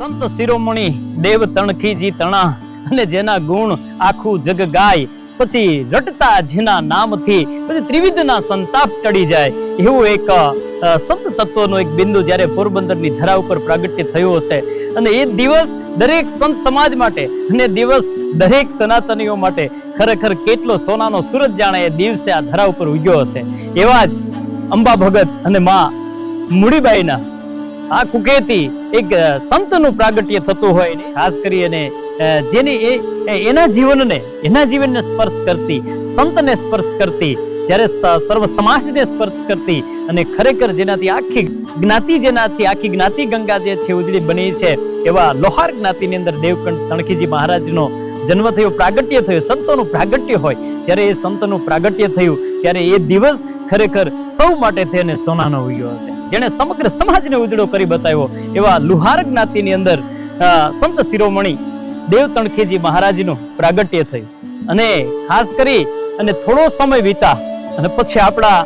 સંત શિરોમણી દેવ તણખીજી તણા અને જેના ગુણ આખું જગ ગાય, પછી રટતા જેના નામથી પછી ત્રિવિધના સંતાપ ટળી જાય, એવું એક સંત તત્વનો એક બિંદુ જ્યારે પોરબંદરની ધરા ઉપર પ્રાગટ્ય થયું હશે. અને એ દિવસ દરેક સંત સમાજ માટે અને દિવસ દરેક સનાતનીઓ માટે ખરેખર કેટલો સોનાનો સૂરજ જાણે એ દિવસે આ ધરા ઉપર ઉગ્યો હશે. એવા જ અંબા ભગત અને માં મૂડીબાઈના આ કુકેતી એક સંતનું પ્રાગટ્ય થતું હોય, ખાસ કરીને જેની એના જીવનને સ્પર્શ કરતી, સંતને સ્પર્શ કરતી, જ્યારે સર્વ સમાજને સ્પર્શ કરતી અને ખરેખર જેનાથી આખી જ્ઞાતિ ગંગા જે છે ઉજળી બની છે, એવા લોહાર જ્ઞાતિની અંદર દેવ તણખીજી મહારાજનો જન્મ થયો, પ્રાગટ્ય થયું, સંતોનું પ્રાગટ્ય હોય. જ્યારે એ સંતનું પ્રાગટ્ય થયું ત્યારે એ દિવસ ખરેખર સૌ માટે થઈને સોનાનો ઉગ્યો હશે, જેને સમગ્ર સમાજને ઉજળો કરી બતાવ્યો. એવા લુહાર જ્ઞાતિની અંદર સંત શિરોમણી દેવ તણખીજી મહારાજનું પ્રાગટ્ય થયું. અને ખાસ કરી અને થોડો સમય વીતા અને પછી આપણા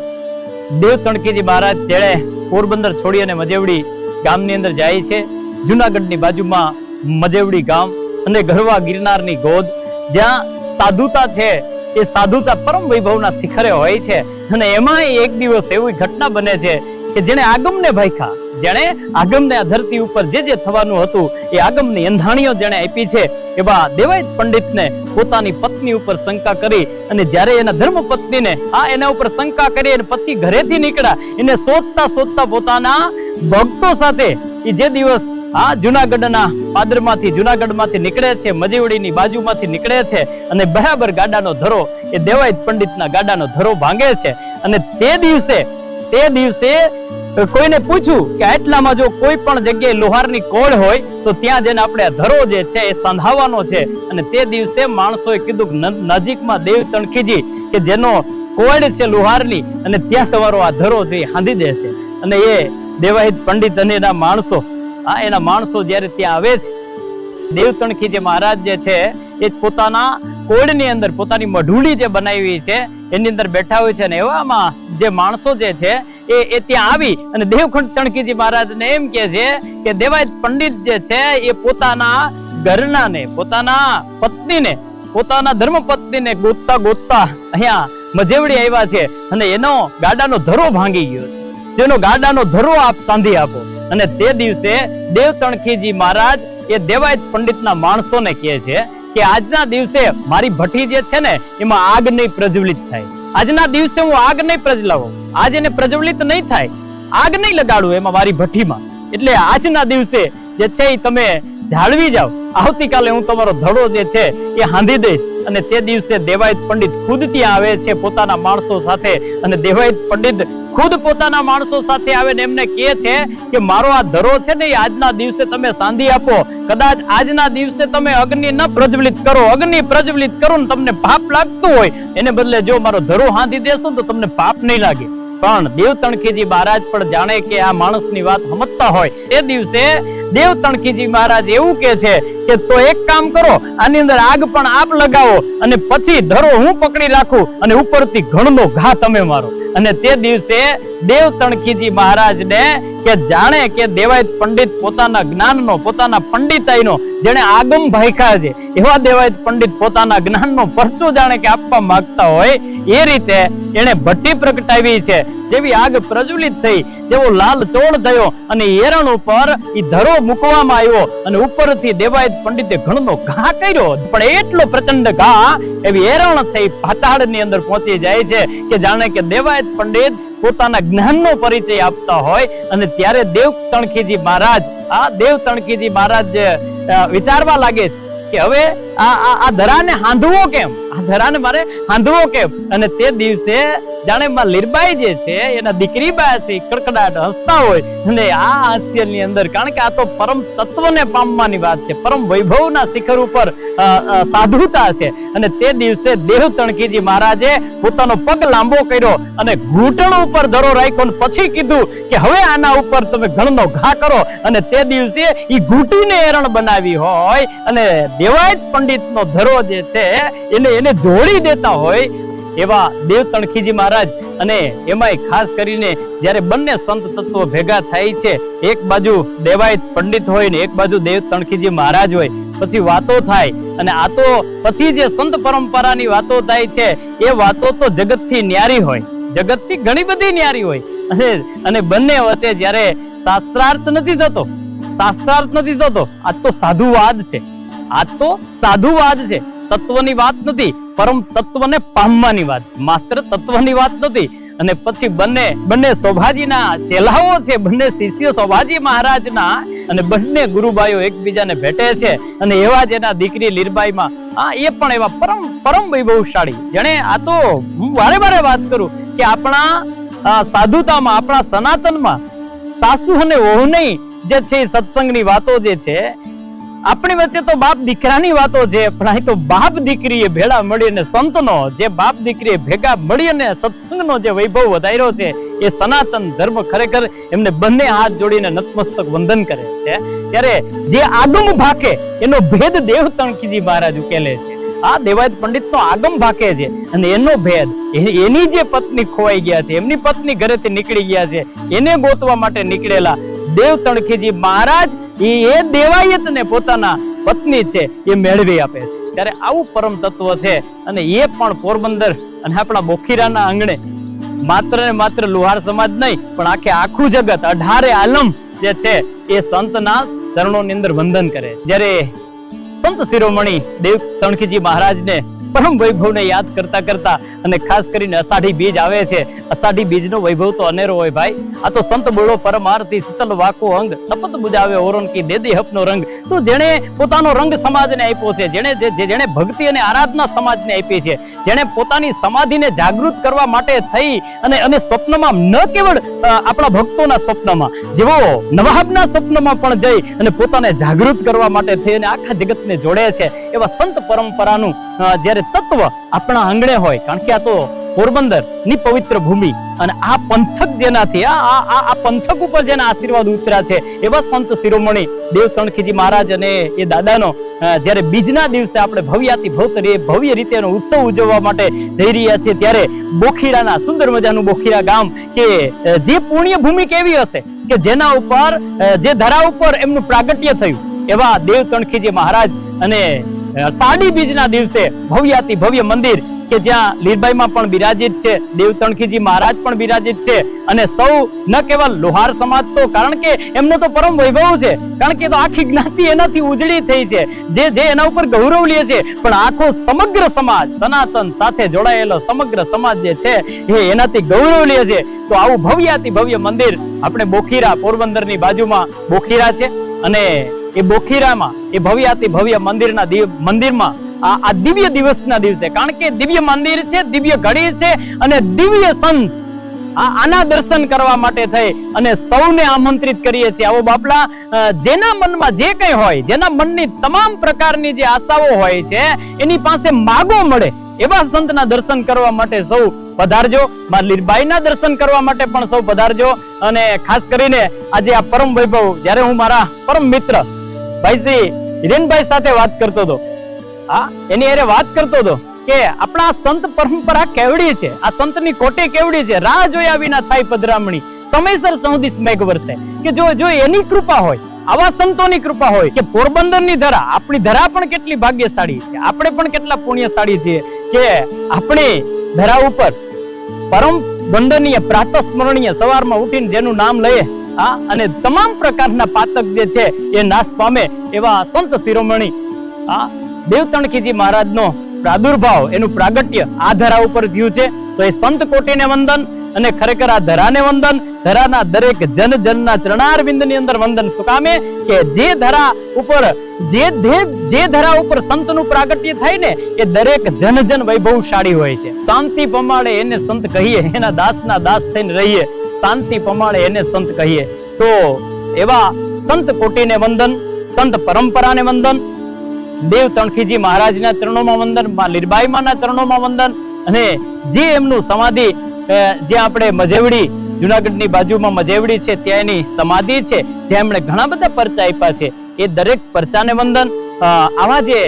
દેવ તણખીજી મહારાજ જેણે પોરબંદર છોડી અને મજેવડી ગામની અંદર જાય છે. જુનાગઢની બાજુમાં મજેવડી ગામ અને ગરવા ગિરનારની ગોદ, જ્યાં સાધુતા છે એ સાધુતા પરમ વૈભવના શિખરે હોય છે. અને એમાં એક દિવસ એવી ઘટના બને છે કે જેને આગમને ભાઈખા, જેણે આગમને આ ધરતી ઉપર જે થવાનું હતું એ આગમની અંધાણીઓ જેણે આપી છે, એવા દેવાયત પંડિતને પોતાની પત્ની ઉપર શંકા કરી અને જ્યારે એના ધર્મ પત્નીને એના ઉપર શંકા કરી અને પછી ઘરેથી નીકળ્યા, એને શોધતા પોતાના ભક્તો સાથે એ જે દિવસ જુનાગઢના પાદરમાંથી જુનાગઢમાંથી નીકળે છે, મજેવડીની બાજુમાંથી નીકળે છે અને બરાબર ગાડાનો ધરો એ દેવાયત પંડિતના ગાડાનો ધરો ભાંગે છે. અને તે દિવસે કોઈને પૂછ્યું કે આટલામાં જો કોઈ પણ જગ્યાએ લોહારની કોળ હોય તો ત્યાં જઈને આપણે ધરો જે છે એ સાંધાવાનો છે. અને તે દિવસે માણસોએ કીધું કે નજીકમાં દેવ તણખીજી કે જેનો કોળ છે લોહારની, અને ત્યાં તમારો આ ધરો છે એ હાંધી દેશે. અને એ દેવાયત પંડિત અને એના માણસો જ્યારે ત્યાં આવે છે, દેવ તણખીજી મહારાજ જે છે એ પોતાના કોળની અંદર પોતાની મઢુડી જે બનાવી છે એની અંદર બેઠા હોય છે. અને એવામાં જે માણસો જે છે એ ત્યાં આવી અને દેવ તણખીજી મહારાજને એમ કે છે કે દેવાયત પંડિત જે છે એ પોતાના ઘરનાને, પોતાના પત્નીને, પોતાના ધર્મ પત્નીને ગોતતા અહીંયા મજેવડી આવ્યા છે અને એનો ગાડાનો ધરો ભાંગી ગયો છે, જેનો ગાડાનો ધરો આપ સાંધી આપો. અને તે દિવસે દેવ તણખીજી મહારાજ એ દેવાયત પંડિતના માણસોને કહે છે કે આજના દિવસે મારી ભઠ્ઠી જે છે ને એમાં આગ નહીં પ્રજ્વલિત થાય, આજના દિવસે હું આગ નહીં પ્રજ્વલાવું, આજ એને પ્રજ્વલિત નહીં થાય, આગ નહીં લગાડું એમાં મારી ભઠ્ઠીમાં, એટલે આજના દિવસે જે છે એ તમે જાળવી જાઓ, આવતીકાલે હું તમારો ધડો જે છે એ હાંધી દઈશ. અને તે દિવસે દેવાયત પંડિત ખુદ ત્યાં આવે છે પોતાના માણસો સાથે, અને દેવાયત પંડિત ખુદ પોતાના માણસો સાથે આવે ને એમને કહે છે કે મારો આ ધરો છે ને એ આજના દિવસે તમે સાંધી આપો, કદાચ આજના દિવસે તમે અગ્નિ ન પ્રજ્વલિત કરો, અગ્નિ પ્રજ્વલિત કરો ને તમને પાપ લાગતું હોય, એને બદલે જો મારો ધરો હાંધી દેશો તો તમને પાપ નહીં લાગે. પણ દેવ તણખીજી મહારાજ પણ જાણે કે આ માણસની વાત સમજતા હોય, એ દિવસે દેવ તણખીજી મહારાજ એવું કે છે કે તો એક કામ કરો, આની અંદર આગ પણ આપ લગાવો અને પછી ધરો હું પકડી રાખું અને ઉપરથી ઘણનો ઘા તમે મારો. અને તે દિવસે દેવ તણખીજી મહારાજને કે જાણે કે દેવાયત પંડિત પોતાના જ્ઞાનનો, પોતાના પંડિતાઈનો જેને આગમ ભાઈખા છે, એવા દેવાયત પંડિત પોતાના જ્ઞાનનો પરચો જાણે કે આપવા માંગતા હોય એ રીતે એને ભઠ્ઠી પ્રગટાવી છે. જેવી આગ પ્રજ્વલિત થઈ, જેવો લાલ ચોળ થયો અને એરણ ઉપર ઈ ધરો મૂકવામાં આવ્યો અને ઉપરથી દેવાયત પંડિતે ઘણનો ઘા કર્યો, પણ એટલો પ્રચંડ ઘા એવી એરણ છે એ પાતાળની અંદર પહોંચી જાય છે કે જાણે કે દેવાયત પંડિત પોતાના જ્ઞાનનો પરિચય આપતા હોય. અને ત્યારે દેવ તણખીજી મહારાજ વિચારવા લાગે છે કે હવે આ ધરાને હાંધવો કેમ, આ ધરાને મારે હાંધવો કેમ. અને તે દિવસે જાણે માં લીરબાઈ જે છે એના દીકરીબા છે કડકડાટ હસતા હોય, અને આ હાસ્યની અંદર કારણ કે આ તો પરમ તત્વને પામવાની વાત છે, પરમ વૈભવના શિખર ઉપર સાધુતા છે. અને તે દિવસે દેવ તણખીજી મહારાજે પોતાનો પગ લાંબો કર્યો અને ઘૂંટણ ઉપર ધરો રાખ્યો અને પછી કીધું કે હવે આના ઉપર તમે ઘણનો ઘા કરો. અને તે દિવસે ઈ ઘૂંટીને એરણ બનાવી હોય અને દેવાયત પંડિતનો ધરો જે છે એને જોડી દેતા હોય, એવા દેવ તણખીજી મહારાજ અને એમાંય ખાસ કરીને જ્યારે બંને સંત તત્વો ભેગા થાય છે, એક બાજુ દેવાયત પંડિત હોય ને એક બાજુ દેવ તણખીજી મહારાજ હોય, પછી વાતો થાય અને આ તો પછી જે સંત પરંપરાની વાતો થાય છે એ વાતો તો જગતથી ન્યારી હોય, જગતથી ઘણી બધી ન્યારી હોય અને બંને વચ્ચે જ્યારે શાસ્ત્રાર્થ નથી થતો, શાસ્ત્રાર્થ નથી થતો, આ તો સાધુવાદ છે, આ તો સાધુવાદ છે, તત્વની વાત નથી, પરમ તત્વને પામવાની વાત છે, માત્ર તત્વની વાત નથી. અને પછી બંને શોભાજીના ચેલાઓ છે, બંને શિષ્યો શોભાજી મહારાજના અને બંને ગુરુભાઈઓ એકબીજાને ભેટે છે અને એવા જ એના દીકરી લીરબાઈમાં એ પણ એવા પરમ વૈભવશાળી, જેણે આ તો હું વારે વારે વાત કરું કે આપણા સાધુતામાં, આપણા સનાતનમાં સાસુ અને વહુ નહીં જે છે સત્સંગની વાતો જે છે, આપણી વચ્ચે તો બાપ દીકરાની વાતો છે, પણ અહીં તો બાપ દીકરીએ ભેળા મળીને સંતનો જે બાપ દીકરીએ ભેગા મળીને સત્સંગનો જે વૈભવ વધાર્યો છે એ સનાતન ધર્મ ખરેખર એમને બંને હાથ જોડીને નતમસ્તક વંદન કરે છે. ત્યારે જે આગમ ભાકે એનો ભેદ દેવ તણખીજી મહારાજ ઉકેલે છે. આ દેવાયત પંડિત નો આગમ ભાકે છે અને એનો ભેદ, એની જે પત્ની ખોવાઈ ગયા છે, એમની પત્ની ઘરેથી નીકળી ગયા છે, એને ગોતવા માટે નીકળેલા દેવ તણખીજી મહારાજ એ દેવાયત ને પોતાના પત્ની છે એ મેળવી આપે છે. ત્યારે આવું પરમ તત્વ છે અને એ પણ પોરબંદર અને આપણા બોખીરાના આંગણે માત્ર ને માત્ર લુહાર સમાજ નહીં પણ આખું જગત 18 આલમ જે છે એ સંતના ચરણોની અંદર વંદન કરે છે. જ્યારે સંત શિરોમણી દેવ તણખીજી મહારાજને પરમ વૈભવને યાદ કરતા કરતા અને ખાસ કરીને અષાઢી બીજ આવે છે, અષાઢી બીજનો વૈભવ તો અનેરો હોય ભાઈ. આ તો સંત બોલો પરમાર્થી શીતલ વાકો અંગ તપત બુજાવે ઓરોન કી દેદી હપનો રંગ. તો જેણે પોતાનો રંગ સમાજને આપ્યો છે, જેણે ભક્તિ અને આરાધના સમાજને આપી છે, જેણે પોતાની સમાધિને જાગૃત કરવા માટે થઈ અને સ્વપ્નમાં ન કેવળ આપણા ભક્તોના સ્વપ્નમાં, જેવો નવાબના સ્વપ્નમાં પણ જઈ અને પોતાને જાગૃત કરવા માટે થઈ અને આખા જગતને જોડે છે, એવા સંત પરંપરાનું જ્યારે તત્વ આપણા આંગણે હોય, કારણ કે આ તો પોરબંદર ની પવિત્ર ભૂમિ અને આ પંથક જેનાથી આ પંથક ઉપર જેના આશીર્વાદ ઉતર્યા છે એવા સંત શિરોમણી દેવ તણખીજી મહારાજ અને એ દાદાનો જ્યારે બીજના દિવસે આપણે ભવ્યાતિ ભવ્ય રીતે એનો ઉત્સવ ઉજવવા માટે જઈ રહ્યા છીએ, ત્યારે બોખીરાના સુંદર મજાનું બોખીરા ગામ કે જે પુણ્ય ભૂમિ કેવી હશે કે જેના ઉપર જે ધરા ઉપર એમનું પ્રાગટ્ય થયું, એવા દેવ તણખીજી મહારાજ અને સાડી બીજના દિવસે ભવ્યાતિ ભવ્ય મંદિર કે જ્યાં લીરબાઈમાં પણ બિરાજિત છે, દેવ તણખીજી મહારાજ પણ બિરાજિત છે અને સૌ ન કેવલ લોહાર સમાજ તો, કારણ કે એમનો તો પરમ વૈભવ છે, કારણ કે તો આખી જ્ઞાતિ એનાથી ઉજળી થઈ છે, જે એના ઉપર ગૌરવ લે છે, પણ આખો સમગ્ર સમાજ સનાતન સાથે જોડાયેલો સમગ્ર સમાજ જે છે એ એનાથી ગૌરવ લે છે. તો આવું ભવ્યાતિ ભવ્ય મંદિર આપણે બોખીરા, પોરબંદરની બાજુમાં બોખીરા છે અને એ બોખીરામાં એ ભવ્યાતિ ભવ્ય મંદિરમાં આ દિવ્ય દિવસના દિવસે, કારણ કે દિવ્ય મંદિર છે, દિવ્ય ઘડી છે અને દિવ્ય સંત આના દર્શન કરવા માટે થઈ અને સૌને આમંત્રિત કરીએ છીએ. આવો બાપલા, જેના મનમાં જે કંઈ હોય, જેના મનની તમામ પ્રકારની જે આશાઓ હોય છે એની પાસે માગો મળે એવા સંતના દર્શન કરવા માટે સૌ પધારજો. માં લીરબાઈના દર્શન કરવા માટે પણ સૌ પધારજો. અને ખાસ કરીને આજે આ પરમ વૈભવ, જ્યારે હું મારા પરમ મિત્ર ભાઈ શ્રી હિરેનભાઈ સાથે વાત કરતો હતો, એની અરે વાત કરતો હતો કે આપણા સંત પરંપરા કેવડી છે, આ સંતની કોટી કેવડી છે, રાહ જોયા વિના થાય પધરામણી, સમયસર સૌદીસ મેઘ વરસે. કે જો એની કૃપા હોય, આવા સંતોની કૃપા હોય કે પોરબંદરની ધરા, આપણી ધરા પણ કેટલી ભાગ્યશાળી છે, આપણે પણ કેટલા પુણ્યશાળી છીએ કે આપણી ધરા ઉપર પરમ વંદનીય પ્રાતઃ સ્મરણીય સવારમાં ઉઠીને જેનું નામ લઈએ અને તમામ પ્રકારના પાતક જે છે એ નાશ પામે એવા સંત શિરોમણી દેવ તણખીજી મહારાજનો પ્રાદુર્ભાવ, એનું પ્રાગટ્ય આ ધરા ઉપર થયું છે. તો એ સંત કોટીને વંદન અને ખરેખર આ ધરાને વંદન, ધરાના દરેક જનના ચરણારવિંદની અંદર વંદન. શું કામે કે જે ધરા ઉપર જે ધરા ઉપર સંતનું પ્રાગટ્ય થાય ને એ દરેક જન વૈભવશાળી હોય છે. શાંતિ પમાડે એને સંત કહીએ, એના દાસના દાસ થઈને રહીએ, શાંતિ પમાડે એને સંત કહીએ. તો એવા સંત કોટીને વંદન, સંત પરંપરાને વંદન, દેવ તણખીજી મહારાજના ચરણોમાં વંદન, માં લીરબાઈમાના ચરણોમાં વંદન. અને જે એમનું સમાધિ જે આપણે મજેવડી, જુનાગઢની બાજુમાં મજેવડી છે ત્યાં એની સમાધિ છે, જે એમણે ઘણા બધા પરચા આપ્યા છે, એ દરેક પરચાને વંદન. આવા જે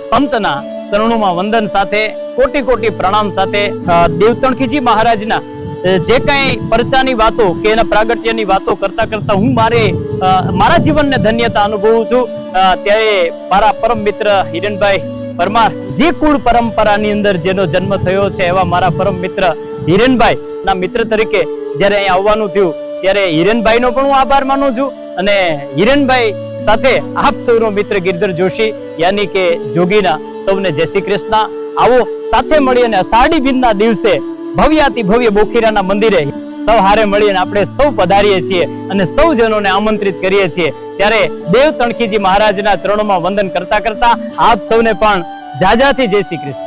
સંતના ચરણોમાં વંદન સાથે કોટી પ્રણામ સાથે દેવ તણખીજી મહારાજના જે કઈ પરચાની વાતો કે એના પ્રાગટ્યની વાતો કરતા કરતા હું મારા જીવનને ધન્યતા અનુભવું છું, ત્યારે મારા પરમ મિત્ર હિરેનભાઈ પરમાર, જે કુળ પરંપરાની અંદર જેનો જન્મ થયો છે એવા મારા પરમ મિત્ર હિરેનભાઈ ના મિત્ર તરીકે જ્યારે અહીંયા આવવાનું થયું ત્યારે હિરેનભાઈ નો પણ હું આભાર માનું છું. અને હિરેનભાઈ સાથે આપ સૌનો મિત્ર ગિરધર જોશી યાની કે જોગીના સૌને જય શ્રી કૃષ્ણ. આવો સાથે મળી અને અષાઢી બીજના દિવસે ભવ્યાતિ ભવ્ય બોખીરાના મંદિરે સૌ હારે મળીને આપણે સૌ પધારીએ છીએ અને સૌ જનોને આમંત્રિત કરીએ છીએ. ત્યારે દેવ તણખીજી મહારાજના ચરણોમાં વંદન કરતા કરતા આપ સૌને પણ જાજાથી જય શ્રી કૃષ્ણ.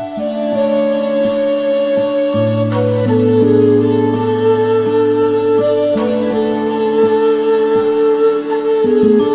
Thank you.